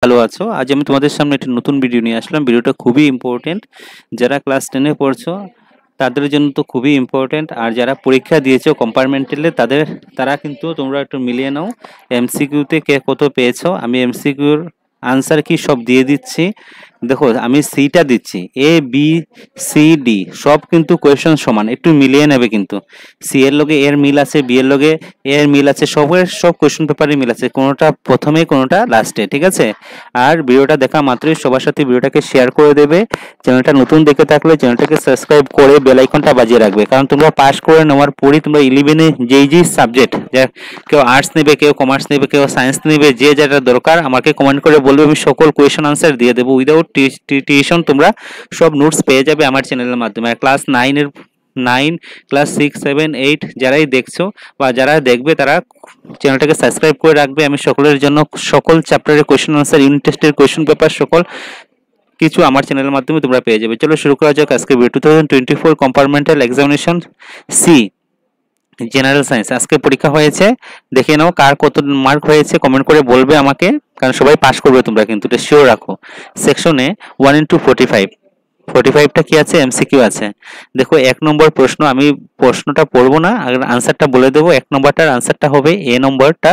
ভালো আছো। আজ আমি তোমাদের সামনে একটা নতুন ভিডিও নিয়ে আসলাম। ভিডিওটা খুবই ইম্পর্টেন্ট। যারা ক্লাস 10 এ পড়ছো তাদের জন্য তো খুবই ইম্পর্টেন্ট, আর যারা পরীক্ষা দিয়েছো কম্পার্টমেন্টালে তারা কিন্তু তোমরা একটু মিলিয়ে নাও এমসিকিউতে কে কত পেয়েছো। আমি এমসিকিউর আনসার কি সব দিয়ে দিচ্ছি। দেখো আমি সিটা দিচ্ছি, এ বি সি ডি সব কিন্তু কোয়েশ্চন সমান, একটু মিলিয়ে নেবে কিন্তু। সি এর লগে এর মিল আছে, বি এর লগে এর মিল আছে, সব কোয়েশ্চন পেপারে মিল আছে, কোনোটা প্রথমে কোনোটা লাস্টে, ঠিক আছে। আর ভিডিওটা দেখা মাত্রই সবার সাথে ভিডিওটাকে শেয়ার করে দেবে। চ্যানেলটা নতুন দেখে থাকলে চ্যানেলটাকে সাবস্ক্রাইব করে বেল আইকনটা বাজিয়ে রাখবে, কারণ তোমরা পাস করে নেওয়ার পরই তোমরা 11-এ যেই সাবজেক্ট, কেউ আর্টস নেবে, কেউ কমার্স নেবে, কেউ সায়েন্স নেবে, যে যেটা দরকার আমাকে কমেন্ট করে বলবে, আমি সকল কোয়েশ্চন আনসার দিয়ে দেবো উইদাউট টিউশন। তোমরা সব নোটস পেয়ে যাবে আমার চ্যানেলের মাধ্যমে। আর ক্লাস 9, ক্লাস 6, 7, 8 যারাই দেখছো বা যারা দেখবে তারা চ্যানেলটাকে সাবস্ক্রাইব করে রাখবে। আমি সকলের জন্য সকল চ্যাপ্টারের কোয়েশ্চন আনসার, ইউনিট টেস্টের কোয়েশ্চন পেপার সকল কিছু আমার চ্যানেলের মাধ্যমে তোমরা পেয়ে যাবে। চলো শুরু করা যাক আজকে 2024 compartmental examination C general science. আজকে পরীক্ষা হয়েছে, দেখে নাও কার কত মার্ক হয়েছে, কমেন্ট করে বলবে আমাকে, কারণ সবাই পাস করবে তোমরা কিন্তু, এটা শিওর রাখো। সেকশনে 1 into 45টা কি আছে, এমসিকিউ আছে। দেখো 1 নম্বর প্রশ্ন, আমি প্রশ্নটা পড়বো না, আনসারটা বলে দেবো। 1 নম্বরটার আনসারটা হবে এ নম্বরটা,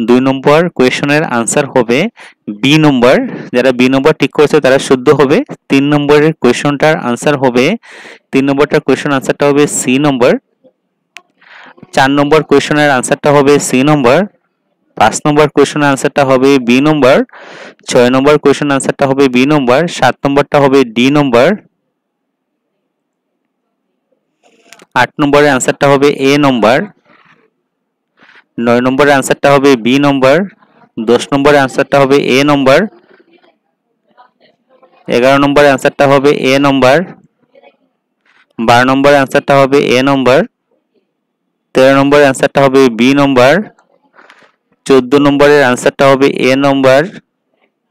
2 নম্বর কোয়েশনের আনসার হবে বি নম্বর, যারা বি নম্বর ঠিক করেছে তারা শুদ্ধ হবে। 3 নম্বরের কোয়েশনটার আনসার হবে, 3 নম্বরটার কোয়েশন আনসারটা হবে সি নম্বর। 4 নম্বর কোয়েশনের আনসারটা হবে সি নম্বর। 5 নম্বর কোয়েশনের আনসারটা হবে বি নম্বর। 6 নম্বর কোয়েশন আনসারটা হবে বি নম্বর। 7 নম্বরটা হবে ডি নম্বর। 8 নম্বরের আনসারটা হবে এ নম্বর। 9 নম্বরের আনসারটা হবে বি নম্বর। 10 নম্বরের আনসারটা হবে এ নম্বর। 11 নম্বরের আনসারটা হবে এ নম্বর। 12 নম্বরের আনসারটা হবে এ নম্বর। 13 নম্বরের আনসারটা হবে বি নম্বর। 14 নম্বরের আনসারটা হবে এ নম্বর।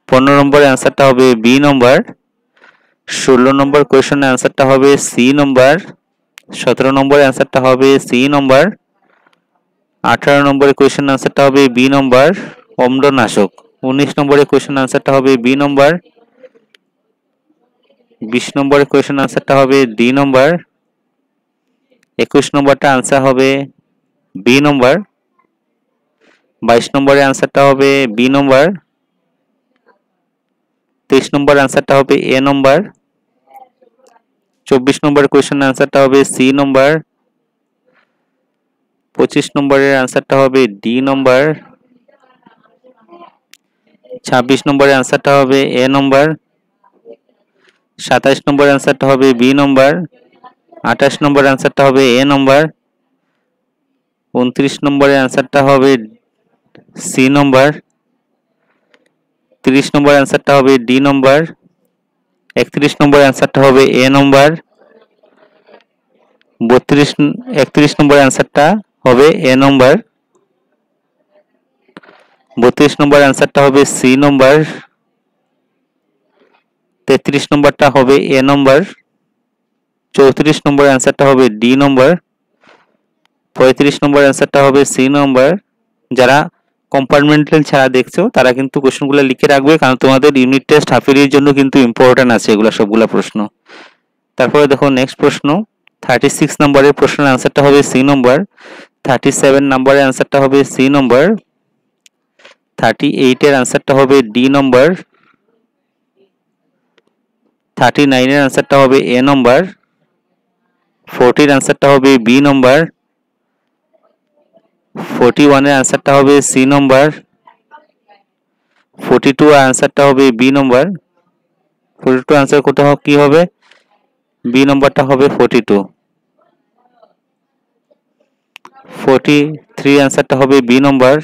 15 নম্বরের আনসারটা হবে বি নম্বর। 16 নম্বর কোয়েশনের আনসারটা হবে সি নম্বর। 17 নম্বরের আনসারটা হবে সি নম্বর। 18 নম্বরের কোয়েশন আনসারটা হবে বি নম্বর, অম্লনাশক। 19 নম্বরের কোয়েশন আনসারটা হবে বি নম্বর। 20 নম্বরের কোয়েশন আনসারটা হবে ডি নম্বর। 21 নম্বরটা আনসার হবে বি নম্বর। 22 নম্বরের আনসারটা হবে বি নম্বর। 23 নম্বর আনসারটা হবে এ নম্বর। 24 নম্বরের কোয়েশন আনসারটা হবে সি নম্বর। 25 নম্বরের আনসারটা হবে ডি নম্বর। 26 নম্বরের আনসারটা হবে এ নম্বর। 27 নম্বরের আনসারটা হবে বি নম্বর। 28 নম্বরের আনসারটা হবে এ নম্বর। 29 নম্বরের আনসারটা হবে সি নম্বর। 30 নম্বরের আনসারটা হবে ডি নম্বর। 31 নম্বরের আনসারটা হবে এ নম্বর। 31 নম্বরের আনসারটা হবে এ নম্বর। 32 নম্বরের আনসারটা হবে সি নম্বর। 33 নম্বরটা হবে এ নম্বর। 34 নম্বরের আনসারটা হবে ডি নম্বর। 35 নম্বরের আনসারটা হবে সি নম্বর। যারা কম্পার্টমেন্টাল ছাড়া দেখছো তারা কিন্তু কোশ্চেনগুলো লিখে রাখবে, কারণ তোমাদের ইউনিট টেস্ট হাফ ইয়ারের জন্য কিন্তু ইম্পর্টেন্ট আছে এগুলো সবগুলা প্রশ্ন। তারপরে দেখো নেক্সট প্রশ্ন, 36 নম্বরের প্রশ্নের আনসারটা হবে সি নম্বর। 37 নম্বরের আনসারটা হবে সি নম্বর। 38 এর আনসারটা হবে ডি নম্বর। 39 এর আনসারটা হবে এ নম্বর। 40 এর আনসারটা হবে বি নম্বর। 41 এর আনসারটা হবে সি নম্বর। 42 এর আনসারটা হবে বি নম্বর। 42 আনসার কোথাও কি হবে, বি নম্বরটা হবে 42। 43 আনসারটা হবে বি নম্বর।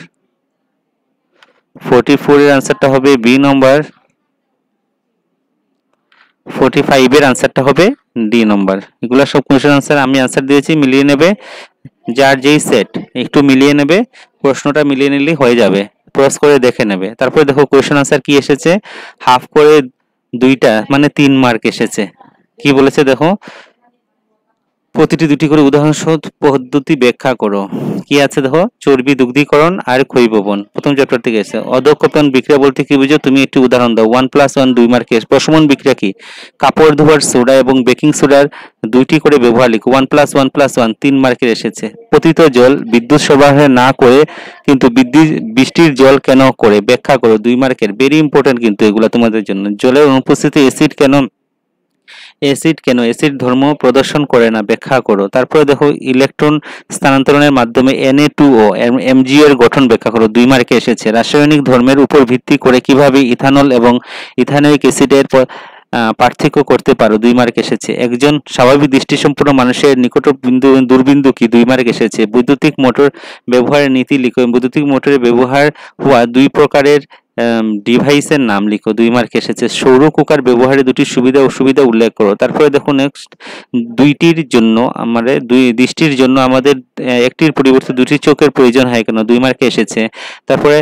44 এর আনসারটা হবে বি নম্বর। 45 এর আনসারটা হবে ডি নম্বর। এগুলো সব কোশ্চেন আনসার আমি আনসার দিয়েছি, মিলিয়ে নেবে। যার যেই সেট একটু মিলিয়ে নেবে, প্রশ্নটা মিলিয়ে নিলেই হয়ে যাবে, ক্রস করে দেখে নেবে। তারপরে দেখো কোশ্চেন আনসার কি এসেছে, হাফ করে 2টা মানে 3 মার্ক এসেছে। কি বলেছে দেখো, প্রতিটি দুটি করে উদাহরণ সহ পদ্ধতি ব্যাখ্যা করো। কি আছে দেখো, চর্বি দুগ্ধীকরণ আর ক্ষয়ীভবন, প্রথম চ্যাপ্টার থেকে এসে। অধঃক্ষেপণ বিক্রিয়া বলতে কি বুঝো, তুমি একটি উদাহরণ দাও। 1+1 2 মার্কে। প্রশমন বিক্রিয়া কি, কাপড় ধোয়ার সোডা এবং বেকিং সোডার দুইটি করে ব্যবহার লিখো। 1+1+1 3 মার্কের এসেছে। পতিত জল বিদ্যুৎ সরবরাহ না করে কিন্তু বৃষ্টির জল কেন করে, ব্যাখ্যা করো, 2 মার্কের। ভেরি ইম্পর্টেন্ট কিন্তু এগুলা তোমাদের জন্য। জলের অনুপস্থিতি অ্যাসিড অ্যাসিড ধর্ম প্রদর্শন করে না, ব্যাখ্যা করো। তারপরে দেখো, ইলেকট্রন স্থানান্তরণের মাধ্যমে Na2O MgO এর গঠন ব্যাখ্যা করো, 2 মার্কে এসেছে। রাসায়নিক ধর্মের উপর ভিত্তি করে কিভাবে ইথানল এবং ইথানোয়িক অ্যাসিডের পার্থক্য করতে পারো, 2 মার্ক এসেছে। একজন স্বাভাবিক দৃষ্টিসম্পন্ন মানুষের নিকট দূরবিন্দু কি, 2 মার্ক এসেছে। বৈদ্যুতিক মোটর ব্যবহারের নীতি লিখো। বৈদ্যুতিক মোটরে ব্যবহার হওয়া 2 প্রকারের ডিভাইসের নাম লিখো, 2 মার্ক এসেছে। সৌর কুকার ব্যবহারে দুটি সুবিধা অসুবিধা উল্লেখ করো। তারপরে দেখো নেক্সট, দৃষ্টির জন্য আমাদের একটির পরিবর্তে দুটি চোখের প্রয়োজন হয় কেন, 2 মার্কে এসেছে। তারপরে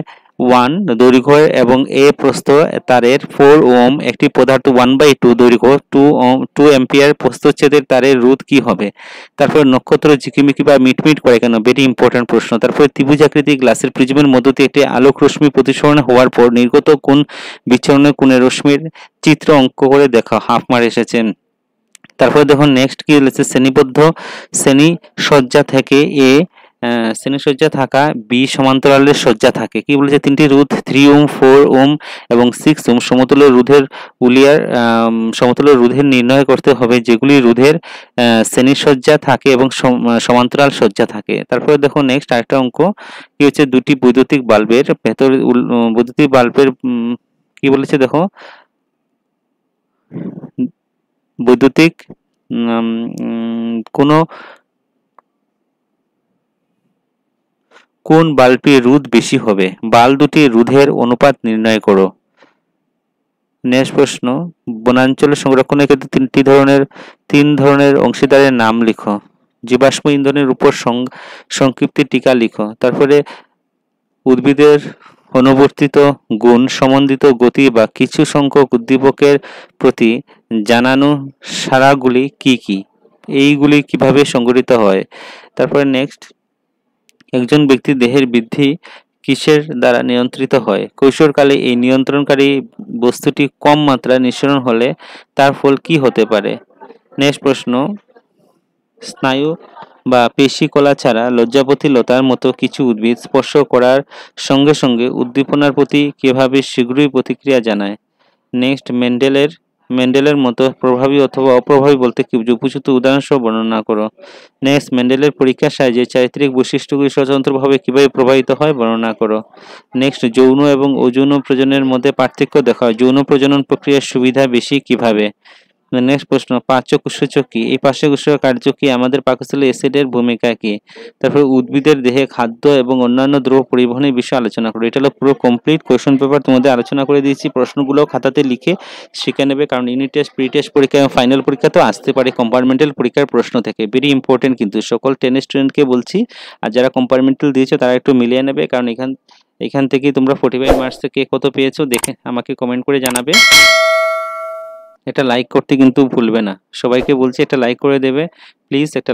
1 দৈর্ঘ্য এবং এ প্রস্থ তারের 4 ওহম একটি পদার্থ 1/2 দৈর্ঘ্য 2 অ্যাম্পিয়ার প্রস্থচ্ছেদের তারের রোধ কি হবে। তারপর নক্ষত্র ঝিকিমিকি বা মিটমিট করে কেন, ভেরি ইম্পর্টেন্ট প্রশ্ন। তারপরে ত্রিভুজাকৃতি গ্লাসের প্রিজমের মধ্য দিয়ে একটি আলোক রশ্মি প্রতিসরণ হওয়ার পর নির্গত কোন বিচ্ছরণের কোণের রশ্মির চিত্র অঙ্ক করে দেখাও, হাফ মার্ক এসেছেন। তারপরে দেখুন নেক্সট কি বলেছে, শ্রেণীবদ্ধ শ্রেণী সজ্জা থেকে শ্রেণীসজ্জা থাকা বি সমান্তরালের সজ্জা থাকে। কি বলেছে, তিনটি রোধ 3 ওহম 4 ওহম এবং 6 ওহম সমতুল্য রোধের নির্ণয় করতে হবে, যেগুলি রোধের শ্রেণীসজ্জা থাকে এবং সমান্তরাল সজ্জা থাকে। তারপরে দেখো নেক্সট আরেকটা অঙ্ক, কি হচ্ছে, দুটি বৈদ্যুতিক বাল্বের ভেতর বৈদ্যুতিক বাল্বের কি বলেছে দেখো, বৈদ্যুতিক কোন বাল্বটির রোধ বেশি হবে, বাল্ব দুটির রোধের অনুপাত নির্ণয় করো। নেক্সট প্রশ্ন, বনাঞ্চলের সংরক্ষণের ক্ষেত্রে তিন ধরনের অংশীদারের নাম লিখো। জীবাশ্ম ইন্ধনের উপর সংক্ষিপ্ত টিকা লিখো। তারপরে উদ্ভিদের অনুবর্তিত গুণ সম্বন্ধিত গতি বা কিছু সংখ্যক উদ্দীপকের প্রতি জানানো সাড়াগুলি কি কি, এইগুলি কিভাবে সংঘটিত হয়। তারপরে নেক্সট, একজন ব্যক্তির দেহের বৃদ্ধি কিসের দ্বারা নিয়ন্ত্রিত হয়, কৈশোরকালে এই নিয়ন্ত্রণকারী বস্তুটি কম মাত্রায় নিঃসরণ হলে তার ফল কি হতে পারে। নেক্সট প্রশ্ন, স্নায়ু বা পেশি কলা ছাড়া লজ্জাপতি লতার মতো কিছু উদ্ভিদ স্পর্শ করার সঙ্গে সঙ্গে উদ্দীপনার প্রতি কিভাবে শীঘ্রই প্রতিক্রিয়া জানায়। নেক্সট, মেন্ডেলের মতো প্রভাবী অথবা অপ্রভাবী বলতে কি উপযুক্ত উদাহরণ সহ বর্ণনা করো। নেক্সট, মেন্ডেলের পরীক্ষার সাহায্যে চারিত্রিক বৈশিষ্ট্যগুলি স্বতন্ত্রভাবে কিভাবে প্রভাবিত হয় বর্ণনা করো। নেক্সট, যৌন এবং অযৌন প্রজননের মধ্যে পার্থক্য দেখাও। যৌন প্রজনন প্রক্রিয়ার সুবিধা বেশি কিভাবে। নেক্সট প্রশ্ন, পার্শ্বকোষসূচক কি, এই পার্শ্বকোষীয় কার্য কি, আমাদের পাকস্থলী অ্যাসিডের ভূমিকা কি। তারপর উদ্ভিদের দেহে খাদ্য এবং অন্যান্য দ্রব্য পরিবহনের বিষয়ে আলোচনা করো। এটা হলো পুরো কমপ্লিট কোয়েশ্চন পেপার, তোমাদের আলোচনা করে দিয়েছি। প্রশ্নগুলো খাতাতে লিখে শিখে নেবে, কারণ ইউনিট টেস্ট, প্রি টেস্ট পরীক্ষা এবং ফাইনাল পরীক্ষা তো আসতে পারে কম্পার্টমেন্টাল পরীক্ষার প্রশ্ন থেকে। ভেরি ইম্পর্টেন্ট কিন্তু, সকল 10 স্টুডেন্টকে বলছি। আর যারা কম্পার্টমেন্টাল দিয়েছো তারা একটু মিলিয়ে নেবে, কারণ এখান থেকে তোমরা 45 মার্কস থেকে কত পেয়েছো দেখে আমাকে কমেন্ট করে জানাবে। এটা লাইক করতে কিন্তু ভুলবে না, সবাইকে বলছি এটা লাইক করে দেবে প্লিজ। একটা